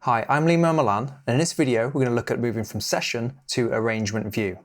Hi, I'm Lee Milan, and in this video we're going to look at moving from session to arrangement view.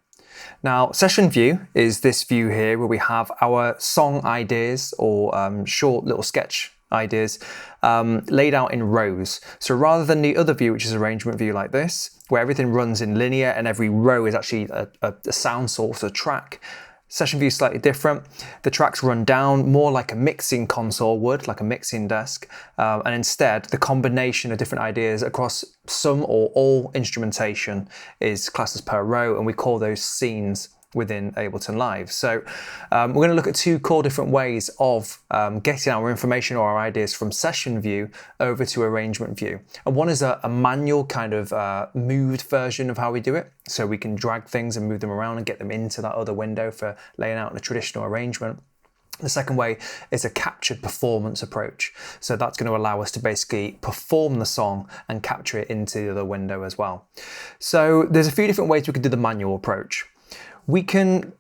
Now, session view is this view here where we have our song ideas or short little sketch ideas laid out in rows. So rather than the other view, which is arrangement view like this, where everything runs in linear and every row is actually a sound source, a track, session view is slightly different. The tracks run down more like a mixing console would, like a mixing desk, and instead the combination of different ideas across some or all instrumentation is classed as per row, and we call those scenes within Ableton Live. So we're going to look at two core different ways of getting our information or our ideas from session view over to arrangement view. And one is a manual kind of moved version of how we do it. So we can drag things and move them around and get them into that other window for laying out in a traditional arrangement. The second way is a captured performance approach. So that's going to allow us to basically perform the song and capture it into the other window as well. So there's a few different ways we could do the manual approach. We can,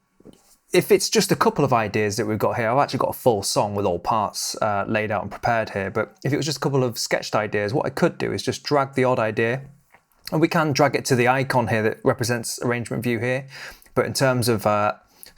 if it's just a couple of ideas that we've got here, I've actually got a full song with all parts laid out and prepared here, but if it was just a couple of sketched ideas, what I could do is just drag the odd idea, and we can drag it to the icon here that represents arrangement view here, but in terms of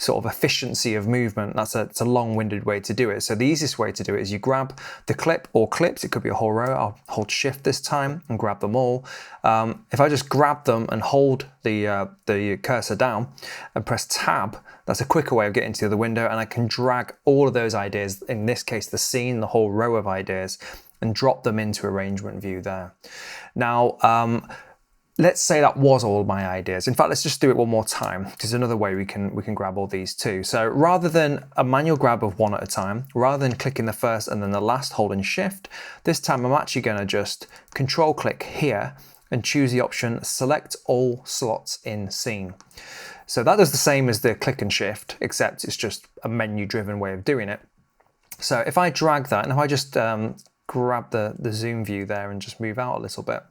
sort of efficiency of movement, it's a long-winded way to do it. So the easiest way to do it is you grab the clip or clips, it could be a whole row, I'll hold shift this time and grab them all. If I just grab them and hold the cursor down and press tab, that's a quicker way of getting to the other window, and I can drag all of those ideas, in this case the scene, the whole row of ideas, and drop them into arrangement view there. Now, let's say that was all my ideas. In fact, let's just do it one more time, because another way we can grab all these too. So rather than a manual grab of one at a time, rather than clicking the first and then the last holding shift, this time I'm actually going to just control click here and choose the option select all slots in scene. So that does the same as the click and shift, except it's just a menu driven way of doing it. So if I drag that, and if I just grab the zoom view there and just move out a little bit,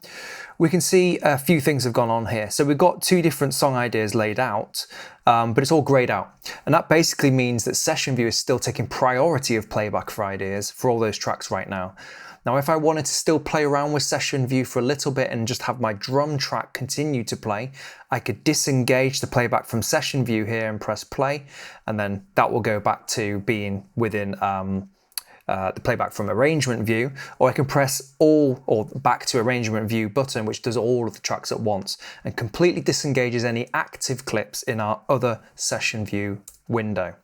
we can see a few things have gone on here. So we've got two different song ideas laid out, but it's all grayed out. And that basically means that session view is still taking priority of playback for ideas for all those tracks right now. Now, if I wanted to still play around with session view for a little bit and just have my drum track continue to play, I could disengage the playback from session view here and press play, and then that will go back to being within the playback from arrangement view, or I can press all or back to arrangement view button, which does all of the tracks at once and completely disengages any active clips in our other session view window.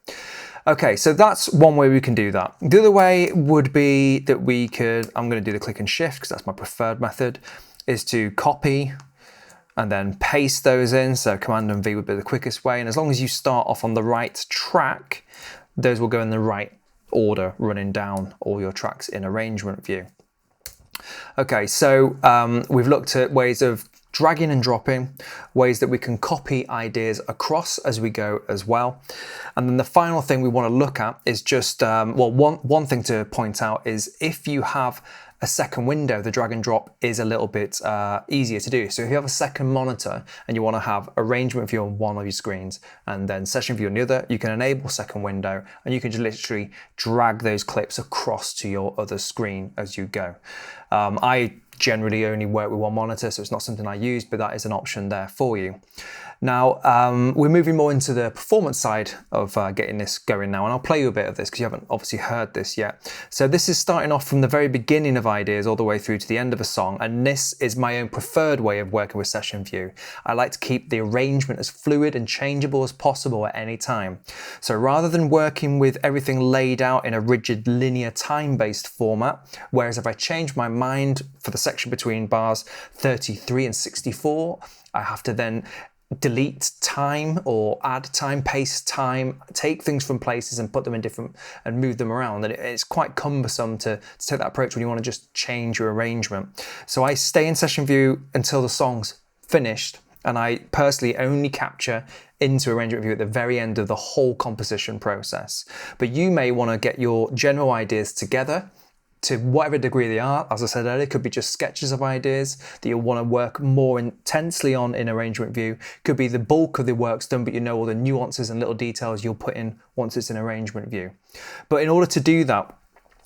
Okay, so that's one way we can do that. The other way would be that we could, I'm going to do the click and shift because that's my preferred method, is to copy and then paste those in. So Command and V would be the quickest way. And as long as you start off on the right track, those will go in the right order, running down all your tracks in arrangement view. Okay, so we've looked at ways of dragging and dropping, ways that we can copy ideas across as we go as well. And then the final thing we want to look at is just, well, one thing to point out is if you have a second window, the drag and drop is a little bit easier to do. So if you have a second monitor and you want to have arrangement view on one of your screens and then session view on the other, you can enable second window and you can just literally drag those clips across to your other screen as you go. I generally only work with one monitor, so it's not something I use, but that is an option there for you. Now, we're moving more into the performance side of getting this going now, and I'll play you a bit of this because you haven't obviously heard this yet. So this is starting off from the very beginning of ideas all the way through to the end of a song, and this is my own preferred way of working with session view. I like to keep the arrangement as fluid and changeable as possible at any time. So rather than working with everything laid out in a rigid linear time-based format, whereas if I change my mind for the section between bars 33 and 64, I have to then delete time or add time, paste time, take things from places and put them in different and move them around. And it's quite cumbersome to take that approach when you want to just change your arrangement. So I stay in session view until the song's finished, and I personally only capture into arrangement view at the very end of the whole composition process. But you may want to get your general ideas together to whatever degree they are. As I said earlier, it could be just sketches of ideas that you'll want to work more intensely on in arrangement view. Could be the bulk of the work's done, but you know all the nuances and little details you'll put in once it's in arrangement view. But in order to do that,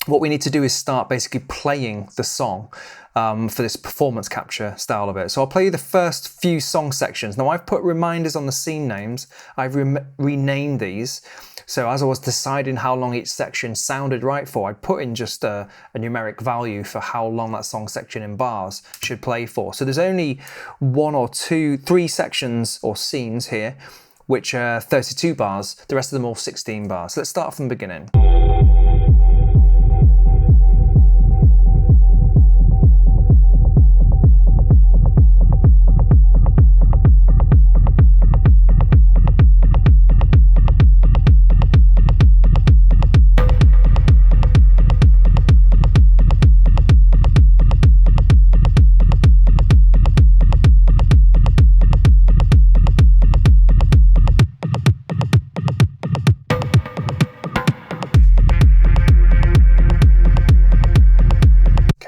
what we need to do is start basically playing the song for this performance capture style of it. So I'll play you the first few song sections. Now I've put reminders on the scene names. I've renamed these. So as I was deciding how long each section sounded right for, I put in just a numeric value for how long that song section in bars should play for. So there's only 1 or 2, 3 sections or scenes here, which are 32 bars. The rest of them all 16 bars. So let's start from the beginning.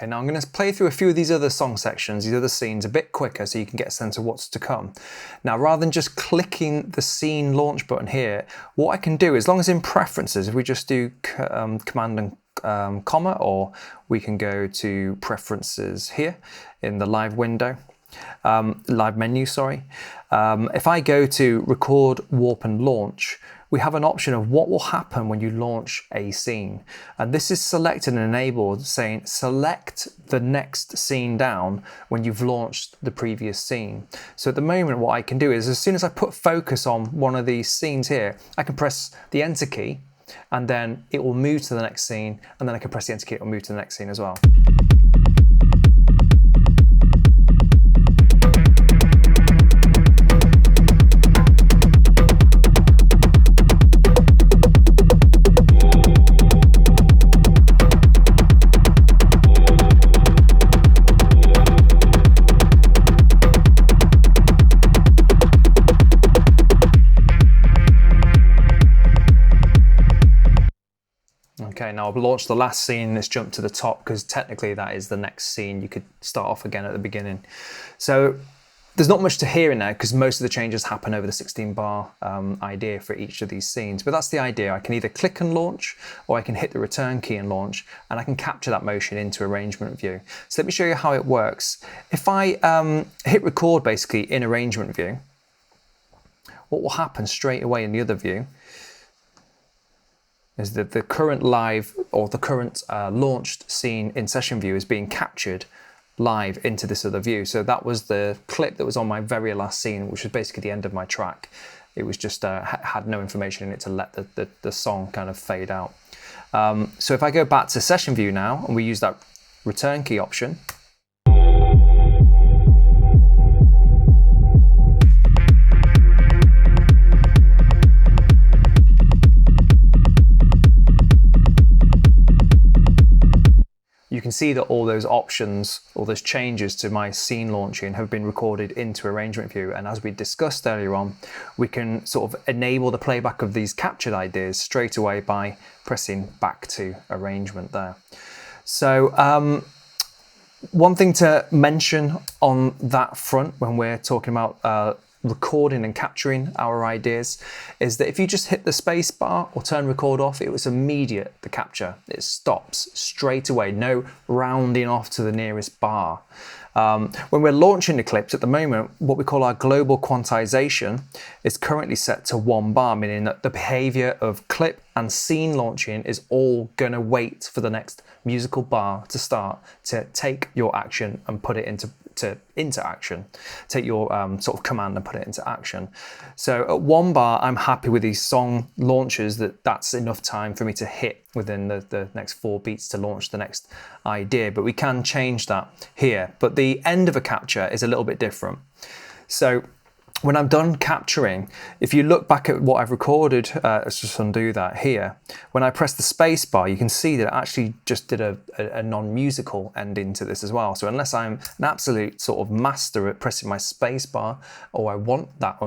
Now I'm going to play through a few of these other song sections, these other scenes a bit quicker so you can get a sense of what's to come. Now rather than just clicking the scene launch button here, what I can do, as long as in preferences, if we just do command and comma, or we can go to preferences here in the live window, live menu, sorry. If I go to record, warp and launch, we have an option of what will happen when you launch a scene. And this is selected and enabled, saying select the next scene down when you've launched the previous scene. So at the moment, what I can do is, as soon as I put focus on one of these scenes here, I can press the enter key and then it will move to the next scene, and then I can press the enter key, it will move to the next scene as well. Okay, now I've launched the last scene, let's jump to the top because technically that is the next scene. You could start off again at the beginning. So there's not much to hear in there because most of the changes happen over the 16 bar idea for each of these scenes, but that's the idea. I can either click and launch, or I can hit the return key and launch, and I can capture that motion into arrangement view. So let me show you how it works. If I hit record basically in arrangement view, what will happen straight away in the other view is that the current live, or the current launched scene in session view is being captured live into this other view. So that was the clip that was on my very last scene, which was basically the end of my track. It was just had no information in it to let the song kind of fade out. So if I go back to session view now, and we use that return key option, you can see that all those options, all those changes to my scene launching have been recorded into arrangement view. And as we discussed earlier on, we can sort of enable the playback of these captured ideas straight away by pressing back to arrangement there. So one thing to mention on that front when we're talking about recording and capturing our ideas is that if you just hit the space bar or turn record off, it was immediate, the capture. It stops straight away, no rounding off to the nearest bar. When we're launching the clips at the moment, what we call our global quantization is currently set to 1 bar, meaning that the behavior of clip and scene launching is all going to wait for the next musical bar to start to take your action and put it into action. Take your sort of command and put it into action. So at 1 bar, I'm happy with these song launches, that's enough time for me to hit within the next 4 beats to launch the next idea. But we can change that here. But the end of a capture is a little bit different. So when I'm done capturing, if you look back at what I've recorded, let's just undo that here. When I press the space bar, you can see that it actually just did a non-musical ending to this as well. So unless I'm an absolute sort of master at pressing my space bar, or I want that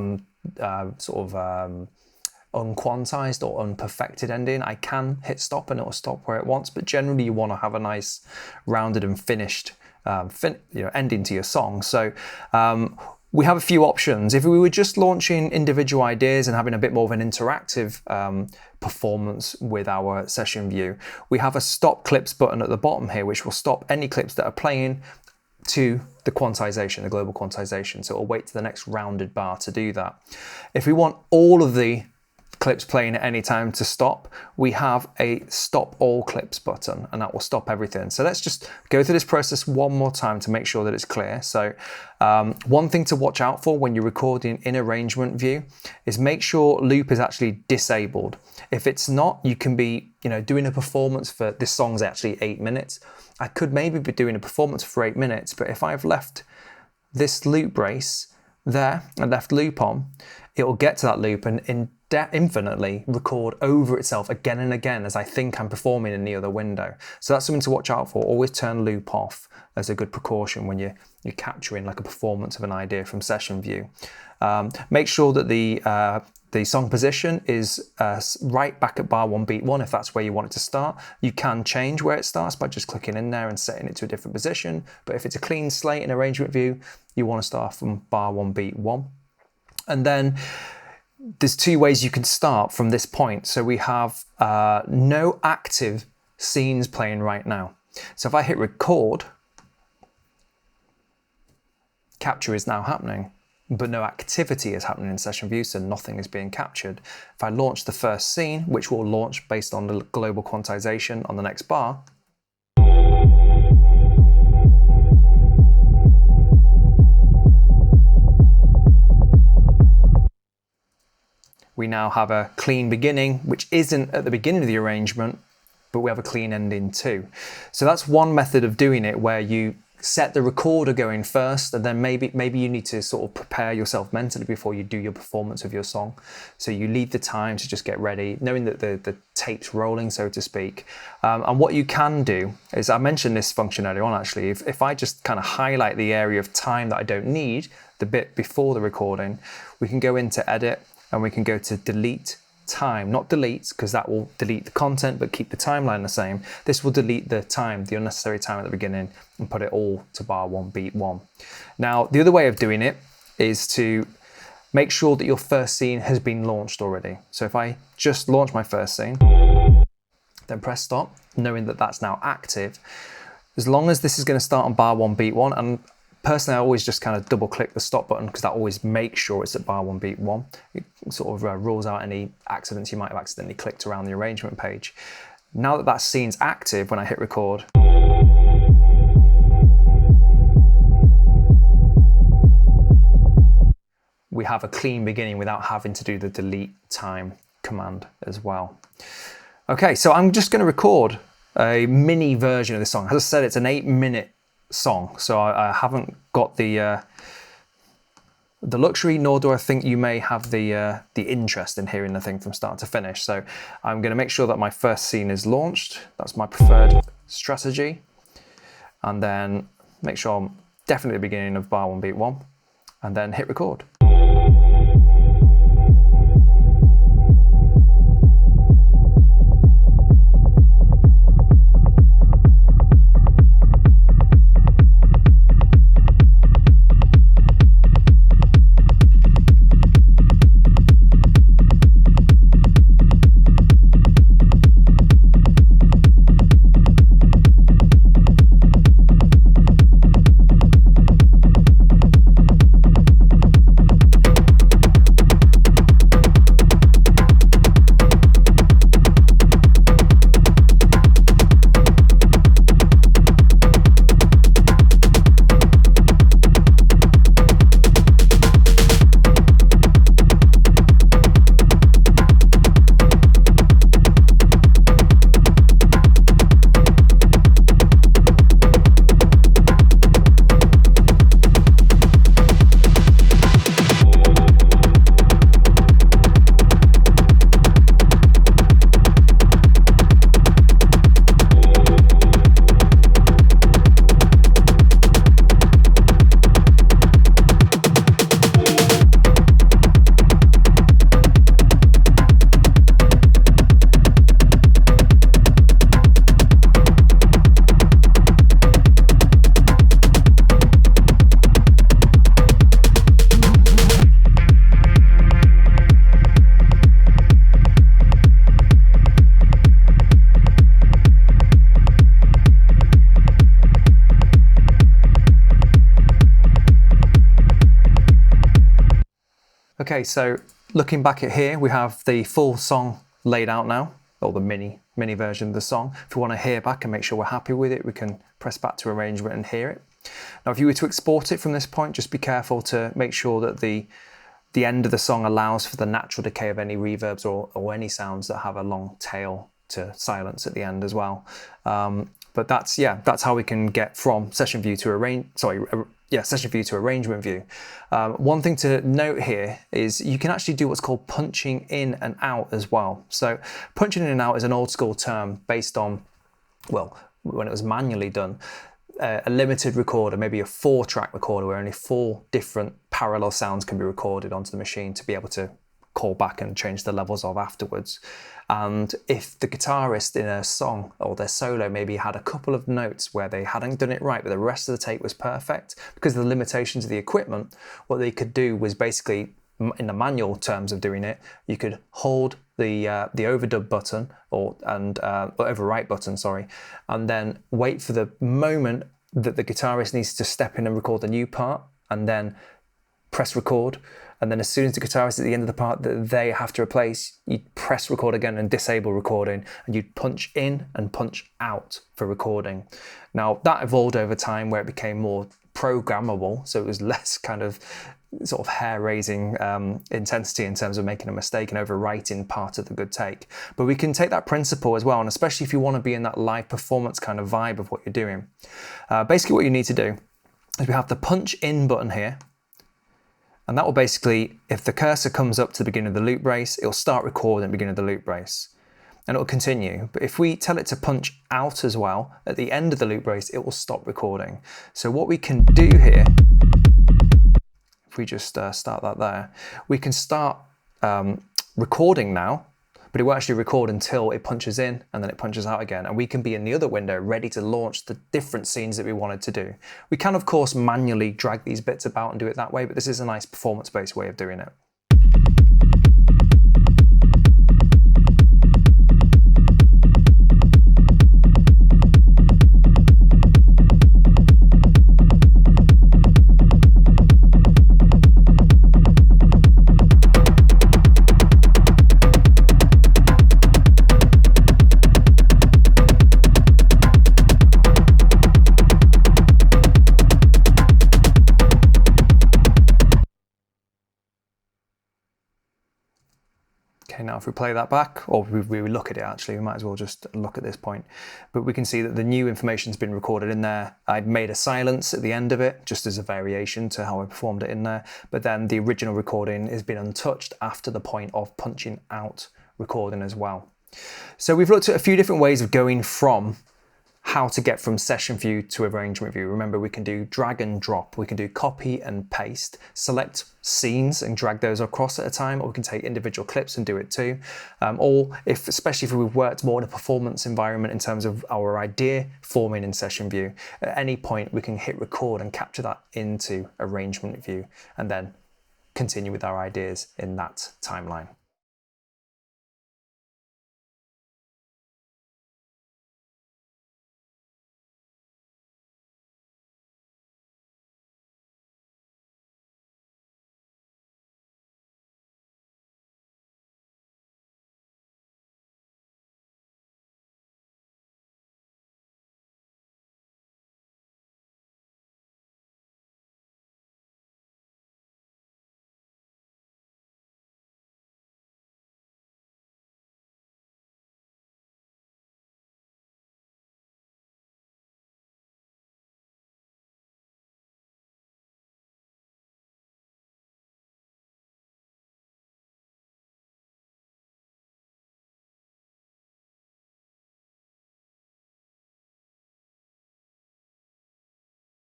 unquantized or unperfected ending, I can hit stop and it will stop where it wants. But generally you want to have a nice rounded and finished ending to your song. So we have a few options. If we were just launching individual ideas and having a bit more of an interactive performance with our session view, we have a stop clips button at the bottom here, which will stop any clips that are playing to the quantization, the global quantization. So it'll wait to the next rounded bar to do that. If we want all of the clips playing at any time to stop, we have a stop all clips button, and that will stop everything. So let's just go through this process one more time to make sure that it's clear. So one thing to watch out for when you're recording in arrangement view is make sure loop is actually disabled. If it's not, you can be doing a performance for this song's actually 8 minutes. I could maybe be doing a performance for 8 minutes, but if I've left this loop brace there and left loop on, it will get to that loop and infinitely record over itself again and again as I think I'm performing in the other window. So that's something to watch out for. Always turn loop off as a good precaution when you're capturing like a performance of an idea from session view. Make sure that the song position is right back at bar 1 beat 1 if that's where you want it to start. You can change where it starts by just clicking in there and setting it to a different position, but if it's a clean slate in arrangement view, you want to start from bar 1 beat 1. And then there's 2 ways you can start from this point. So we have no active scenes playing right now. So if I hit record, capture is now happening, but no activity is happening in session view, so nothing is being captured. If I launch the first scene, which will launch based on the global quantization on the next bar, we now have a clean beginning, which isn't at the beginning of the arrangement, but we have a clean ending too. So that's one method of doing it, where you set the recorder going first, and then maybe you need to sort of prepare yourself mentally before you do your performance of your song. So you leave the time to just get ready, knowing that the tape's rolling, so to speak. And what you can do is, I mentioned this function earlier on actually, if I just kind of highlight the area of time that I don't need, the bit before the recording, we can go into edit and we can go to delete time, not delete, because that will delete the content but keep the timeline the same. This will delete the time, the unnecessary time at the beginning, and put it all to bar 1 beat 1. Now the other way of doing it is to make sure that your first scene has been launched already. So if I just launch my first scene, then press stop, knowing that that's now active, as long as this is going to start on bar 1 beat 1, and personally, I always just kind of double click the stop button because that always makes sure it's at bar 1 beat 1. It sort of rules out any accidents you might have accidentally clicked around the arrangement page. Now that scene's active, when I hit record, we have a clean beginning without having to do the delete time command as well. Okay, so I'm just going to record a mini version of this song. As I said, it's an 8-minute song, so I haven't got the luxury, nor do I think you may have the interest in hearing the thing from start to finish. So I'm going to make sure that my first scene is launched. That's my preferred strategy, and then make sure I'm definitely at the beginning of bar 1 beat 1, and then hit record. Okay, so looking back at here, we have the full song laid out now, or the mini version of the song. If we want to hear back and make sure we're happy with it, we can press back to arrangement and hear it. Now, if you were to export it from this point, just be careful to make sure that the end of the song allows for the natural decay of any reverbs or any sounds that have a long tail to silence at the end as well. But that's how we can get from session view to session view to arrangement view. One thing to note here is you can actually do what's called punching in and out as well. So punching in and out is an old school term based on, well, when it was manually done, a limited recorder, maybe a 4-track recorder where only 4 different parallel sounds can be recorded onto the machine to be able to call back and change the levels of afterwards. And if the guitarist in a song or their solo maybe had a couple of notes where they hadn't done it right, but the rest of the take was perfect, because of the limitations of the equipment, what they could do was basically, in the manual terms of doing it, you could hold the overdub button or overwrite button, sorry, and then wait for the moment that the guitarist needs to step in and record the new part, and then press record. And then as soon as the guitarist at the end of the part that they have to replace, you'd press record again and disable recording, and you'd punch in and punch out for recording. Now that evolved over time where it became more programmable, so it was less kind of sort of hair-raising intensity in terms of making a mistake and overwriting part of the good take. But we can take that principle as well, and especially if you want to be in that live performance kind of vibe of what you're doing. Basically what you need to do is we have the punch in button here. And that will basically, if the cursor comes up to the beginning of the loop brace, it'll start recording at the beginning of the loop brace. And it'll continue. But if we tell it to punch out as well, at the end of the loop brace, it will stop recording. So what we can do here, if we just start that there, we can start recording now, but it won't actually record until it punches in and then it punches out again. And we can be in the other window ready to launch the different scenes that we wanted to do. We can, of course, manually drag these bits about and do it that way, but this is a nice performance-based way of doing it. Okay, now if we play that back, or we look at it actually, we might as well just look at this point. But we can see that the new information's been recorded in there. I'd made a silence at the end of it, just as a variation to how I performed it in there. But then the original recording has been untouched after the point of punching out recording as well. So we've looked at a few different ways of going from how to get from session view to arrangement view. Remember, we can do drag and drop, we can do copy and paste, select scenes and drag those across at a time, or we can take individual clips and do it too. Or especially if we've worked more in a performance environment in terms of our idea forming in session view, at any point we can hit record and capture that into arrangement view and then continue with our ideas in that timeline.